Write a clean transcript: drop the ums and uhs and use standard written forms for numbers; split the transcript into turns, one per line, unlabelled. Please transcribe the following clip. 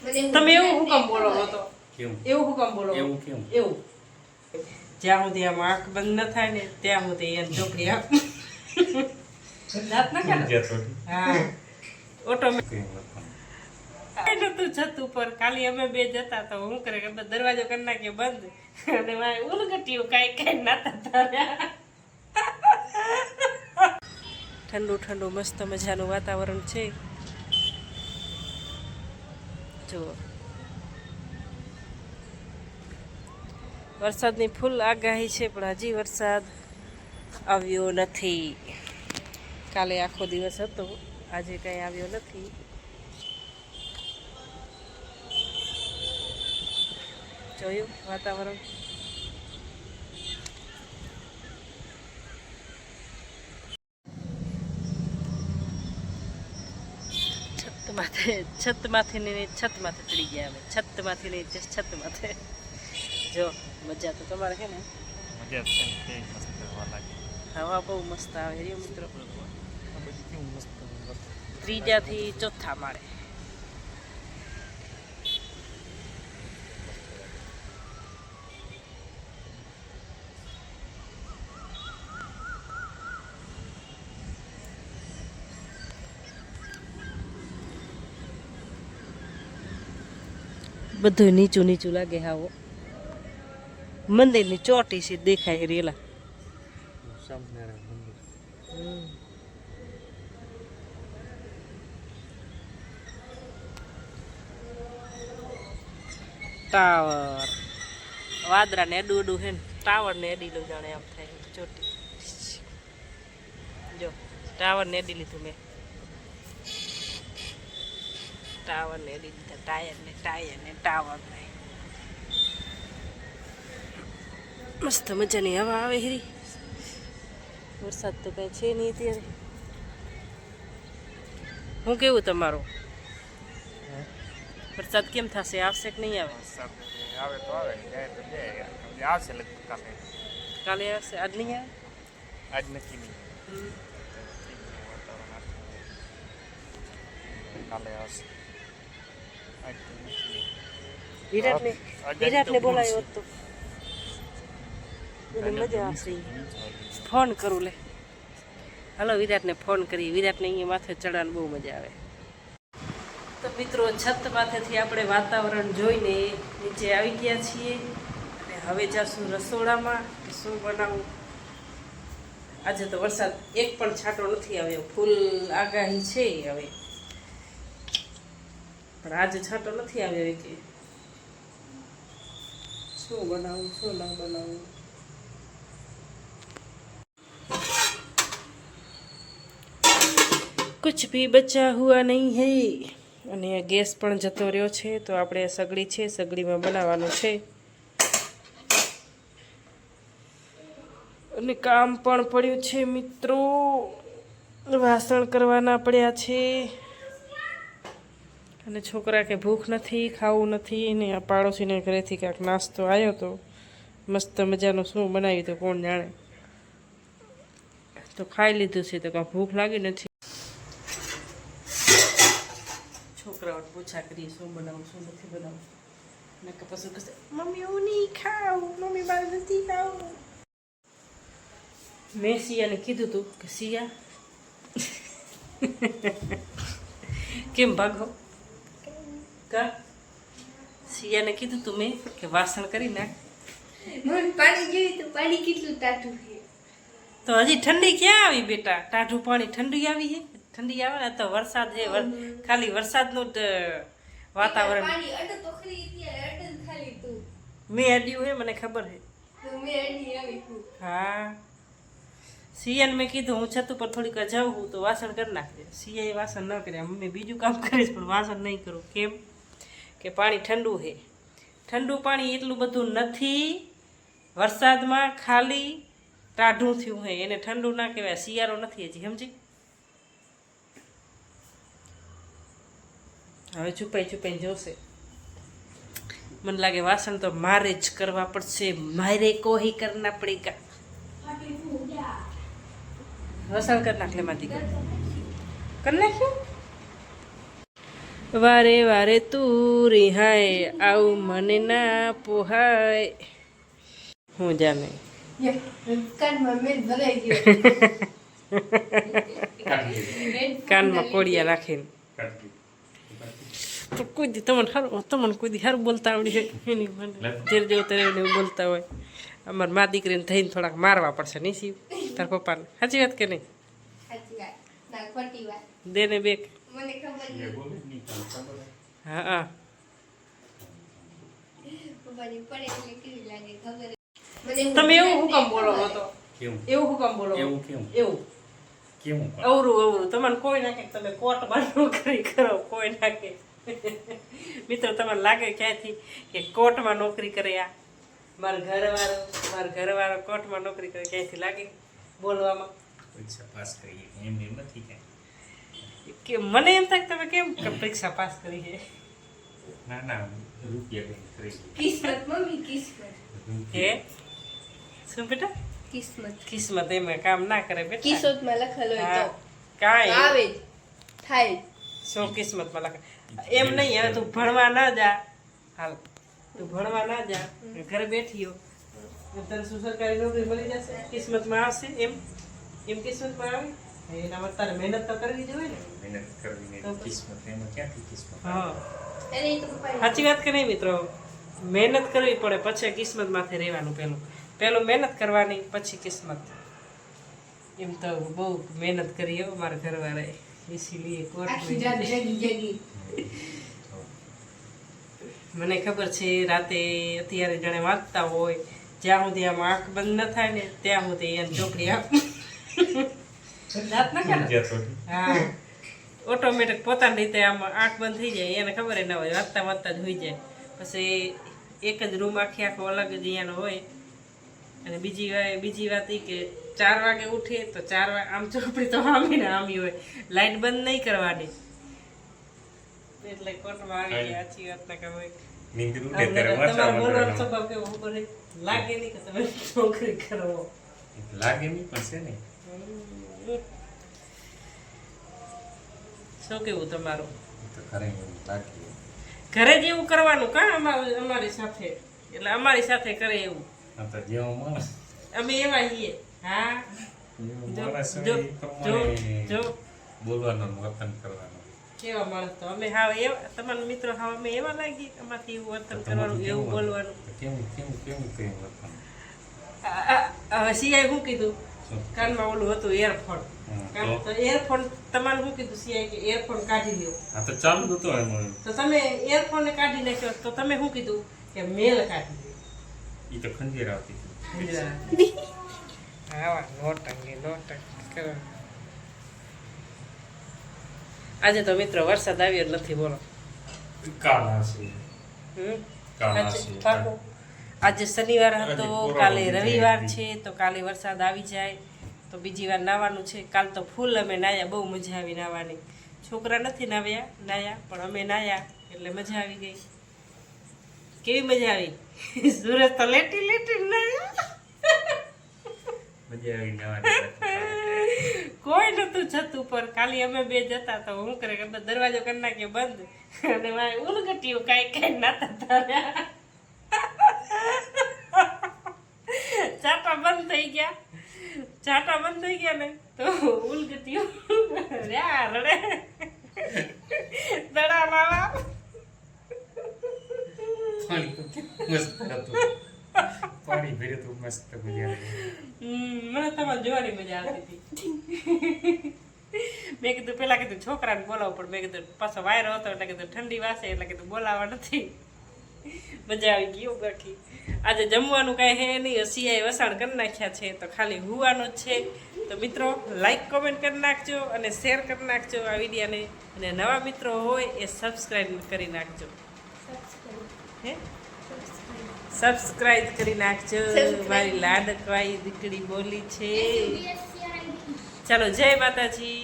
તમે એવું હુકમ બોલો હતો
કેવું
એવું હુકમ બોલો
એવું કેમ
એવું જ્યાં સુધી આમ આંખ બંધ ન થાય ને ત્યાં સુધી એને ચોપડી આપ દાંત ના કાઢો. હા ઓટોમેટિક નતું છત ઉપર ખાલી અમે બે જતા તો હું કરે કે દરવાજો કરી નાખીએ બંધ અને વાય ઉલગટ્યું કઈ નાતા તાર્યા. ઠંડુ ઠંડુ મસ્ત મજાનું વાતાવરણ છે. જુઓ વરસાદની ફૂલ આગાહી છે પણ હજી વરસાદ આવ્યો નથી. કાલે આખો દિવસ હતો, આજે કંઈ આવ્યો નથી. જોયું વાતાવરણ? છત માથે ચડી ગયા અમે. છત માંથી નહીં છત માથે. જો મજા તો તમારે છે ને?
મજા છે ને, કેવી મસ્ત હવા લાગે.
હવા બહુ મસ્ત આવે છે મિત્રો. ત્રીજાથી ચોથા માળે. બધું નીચું નીચું લાગે. હાવો મંદિરની ચોટી છે દેખાય રેલા. ટાવર વાદરા ને એડું એડું છે ને ટાવર ને એડી લઉં જાણે આમ થાય ચોટી. જો ટાવર ને એડી લીધું મેં. ટાવર ને એડી લીધા. ટાયર ને ટાવર ને મસ્ત મજાની હવા આવે હેરી. વરસાદ તો કઈ છે નહીં અત્યારે. હું કેવું તમારું? વરસાદ કેમ થશે? આવશે કે નહીં આવે?
આવે તો આવે, જાય તો જાય. આવશે લગભગ કાલે.
કાલે આવશે? આજ નહીં આવે?
આજ નક્કી નહીં. કાલે આવશે.
વિરાટને બોલાયો હતો. મજા આવશે. ફોન કરું લે. હાલો વિરાટને ફોન કરી. વિરાટને અહીંયા માથે ચડવાની બહુ મજા આવે. તો મિત્રો છત માથેથી આપણે વાતાવરણ જોઈને નીચે આવી ગયા છીએ અને હવે જાશું રસોડામાં. શું બનાવું? આજે તો વરસાદ એક પણ છાંટો નથી આવ્યો. ફૂલ આગાહી છે હવે, પણ આજે છાંટો નથી આવ્યો. કે શું બનાવું શું ના બનાવું? कुछ भी बचा हुआ नहीं है. અને ગેસ પણ જતો રહ્યો છે તો આપણે સગડી છે, સગડીમાં બનાવવાનું છે. અને કામ પણ પડ્યું છે મિત્રો. વાસણ કરવાના પડ્યા છે. અને છોકરા કે ભૂખ નથી, ખાવું નથી. ને આ પાડોશીને ઘરેથી કાંઈક નાસ્તો આવ્યો તો મસ્ત મજાનું. શું બનાવ્યું તો કોણ જાણે. તો ખાઈ લીધું છે તો કાંઈ ભૂખ લાગી નથી. છોકરાઓને પૂછા કરીએ શું બનાવું શું નથી બનાવું. મેં કે પછી કહેશે મમ્મી હું નહીં ખાઉં, મમ્મી મારે નથી ખાવું. મેં સિયાને કીધું હતું કે સિયા કેમ ભાગો કા? સિયાને કીધું તું મેં કે વાસણ કરી નાખ.
પાણી જોયું તો પાણી કેટલું ટાઢું છે.
તો હજી ઠંડી ક્યાં આવી બેટા? ટાઢું પાણી ઠંડી આવી છે? ઠંડી આવે ને તો વરસાદ છે. ખાલી વરસાદનું જ વાતાવરણ. મેં અડ્યું હે, મને ખબર છે. હા સિયાને મેં કીધું હું છત ઉપર થોડીક જાઉં તો વાસણ કરી નાખજે. સિયાએ વાસણ ન કર્યા. મમ્મી બીજું કામ કરીશ પણ વાસણ નહીં કરું. કેમ કે પાણી ઠંડુ છે. ઠંડુ પાણી એટલું બધું નથી. વરસાદમાં ખાલી ટાઢું થયું હોય એને ઠંડુ ના કહેવાય. શિયાળો નથી હજી, સમજી? હવે છુપાઈ જોશે. મને લાગે વાસણ તો મારે જ કરવા પડશે. મારે કોઈ કરના પડેગા. વાસણ કરી નાખ લે મારી કરી નાખ્યું. વારે વારે તું રિહાય આવું મને ના પોહાય. હું જાને
કાનમાં મેલ ભરાઈ ગયો.
કાનમાં કોડિયા રાખીને તો કોઈ દી તમને કોઈ દી સારું બોલતા આવડી છે એની મને જેર જેવું ત્યારે એવું બોલતા હોય. અમારે મા દીકરીને થઈને થોડાક મારવા પડશે નહીં શિવ તાર પપ્પાને. સાચી વાત કે નહીં?
સાચી વાત. ના, ખોટી વાત.
દેને બેક.
મને ખબર નહીં.
હા હા
પપ્પાની પડે એટલે કેવી લાગે ખબર. મને
તમે એવું હુકમ બોલો હતો
કેવું
એવું હુકમ બોલો
એવું કેવું
એવું
કેવું
અવરું અવરું તમારે કોઈ નાખે તમે કોર્ટમાં નોકરી કરો કોઈ નાખે. મિત્રો તમને લાગે ક્યાંથી કે કોર્ટમાં નોકરી કરે આ મારા ઘરવાળો કોર્ટમાં નોકરી કરે ક્યાંથી લાગે બોલવામાં?
પરીક્ષા પાસ કરી એમ નથી ક્યાંય.
કે મને એમ થાય કે તમે કેમ પરીક્ષા પાસ કરી છે?
ના ના રૂપિયા કઈ કરી
કિસ્મત મમ્મી કિસ્મત.
હે શું બેટા?
કિસ્મત.
કિસ્મત એમાં કામ ના કરે બેટા.
કિસ્મતમાં લખેલો હોય
હા,
તો
કાંઈ
આવે જ થાય.
શું કિસ્મતમાં લખે એમ નહીં. હવે તું ભણવા ના જા, હાલ તું ભણવા ના જા, ઘરે બેઠી હો તને શું સરકારી નોકરી મળી જશે? કિસ્મતમાં આવશે એમ એમ કિસ્મતમાં આવે એના માટે તારે મહેનત તો કરવી જોઈએ ને.
મહેનત કરવી ને કિસ્મત એમાં ક્યાંથી કિસ્મત
હા
અરે એ તો પપ્પાએ
સાચી વાત કે નહીં મિત્રો? મહેનત કરવી પડે પછી કિસ્મતમાંથી રહેવાનું. પહેલું મહેનત કરવાની પછી કિસ્મત. એમ તો બહુ મહેનત કરી હો મારા ઘરવાળાએ. ઇસીલીએ
આખી
કોર્ટ
રાત જગી જગી.
મને ખબર છે રાતે અત્યારે જાણે વાંચતા હોય જ્યાં સુધી આમ આંખ બંધ ન થાય ને ત્યાં સુધી એને ચોપડી આપ રાત ના કરે. હા ઓટોમેટિક પોતાની રીતે આમ આંખ બંધ થઈ જાય એને ખબર ન હોય વાંચતા વાંચતા જ હોઈ જાય. પછી એક જ રૂમ આખી આખો અલગ જ અહીંયાનો હોય. અને બીજી વાત એ કે 4 વાગે ઉઠે તો 4 વાગે આમ ચોપડી તો આમી ને આમી હોય, લાઈટ બંધ નહીં કરવાની. એટલે કોર્ટમાં આવી ગયા. સાચી વાત ના ખબર.
નીંદર ઉડે ત્યારે
તમારો બોલવાનો
વાંચવા
સ્વભાવ કેવો ખબર છે? લાગે નહીં કે તમે નોકરી કરો.
લાગે નહીં પણ છે ને
શું કેવું તમારું?
તો ઘરે એવું લાગે.
ઘરે જ એવું કરવાનું કા અમારી સાથે? એટલે અમારી સાથે કરે એવું.
આ તો જેવો માણસ
અમે એવા છીએ. હા
જેવો માણસ
જો
હોય એ પ્રમાણે
જો
બોલવાનું ને વર્તન કરવાનું.
કેવા માણસ તો અમે હાવ એવા તમારા મિત્રો હાવ અમે એવા લાગી અમારથી એવું વર્તન કરવાનું એવું બોલવાનું.
તો કેવું કેવું કેવું કેવું વર્તન?
હવે સિવાય શું કીધું?
શું?
કાનમાં ઓલું હતું એરફોન.
તો?
તો એરફોન તમારે શું કીધું સિવાય કે એરફોન કાઢી લ્યો.
આ તો ચાલુ હતો એમાં.
તો તમે એરફોન કાઢી નાખ્યો તો તમે શું કીધું કે મેલ કાઢી લ્યો.
એ તો ખંજેર આવતી હતી.
આવા નોટંકી કરો. આજે તો મિત્રો વરસાદ આવ્યો જ નથી બોલો.
કાળા છે
હમ?
કાળા
આજે
છે.
પાકું. આજે શનિવાર હતો,
આજે
કાલે
કોરોના
રવિવાર
બીજી
છે તો કાલે વરસાદ આવી જાય તો બીજી વાર નાવાનું છે. કાલ તો ફૂલ અમે નાયા, બહુ મજા આવી નાવાની. છોકરા નથી નાયા પણ અમે નાયા એટલે મજા આવી ગઈ. કેવી મજા આવી? સુરત તો લેટી નાયા.
મજા આવી નવાની.
કોઈ નતું છત ઉપર, ખાલી અમે બે જતા તો હું કરે કે દરવાજો કરી નાખ્યો બંધ અને મારે ઉલગટીયું કાંઈ નાતા તાર્યા. ચાટા બંધ થઈ ગયા ને તો ઉલગટીયું રહ્યા રડે દડા માવા.
પાણી તો મસ્ત હતું. પાણી ભર્યું તો મસ્ત મજા આવી.
મને તમારે જોવાની મજા આવતી હતી. મેં કીધું પેલા કીધું છોકરાને બોલાવવું પણ મેં કીધું પાછો વાયરો હતો એટલે કીધું ઠંડી વાસે એટલે કીધું બોલાવવા નથી. મજા આવી ગઈ બાકી. આજે જમવાનું કાંઈ હે નહીં, સિયાએ વસાણ કરી નાખ્યા છે તો ખાલી હુવાનું જ છે. તો મિત્રો લાઈક કોમેન્ટ કરી નાખજો અને શેર કરી નાખજો આ વિડીયોને. અને નવા મિત્રો હોય એ સબસ્ક્રાઈબ કરી નાખજો. હે સબસ્ક્રાઇબ કરી નાખજો. મારી લાડકવાઈ દીકરી બોલી છે. ચાલો જય માતાજી.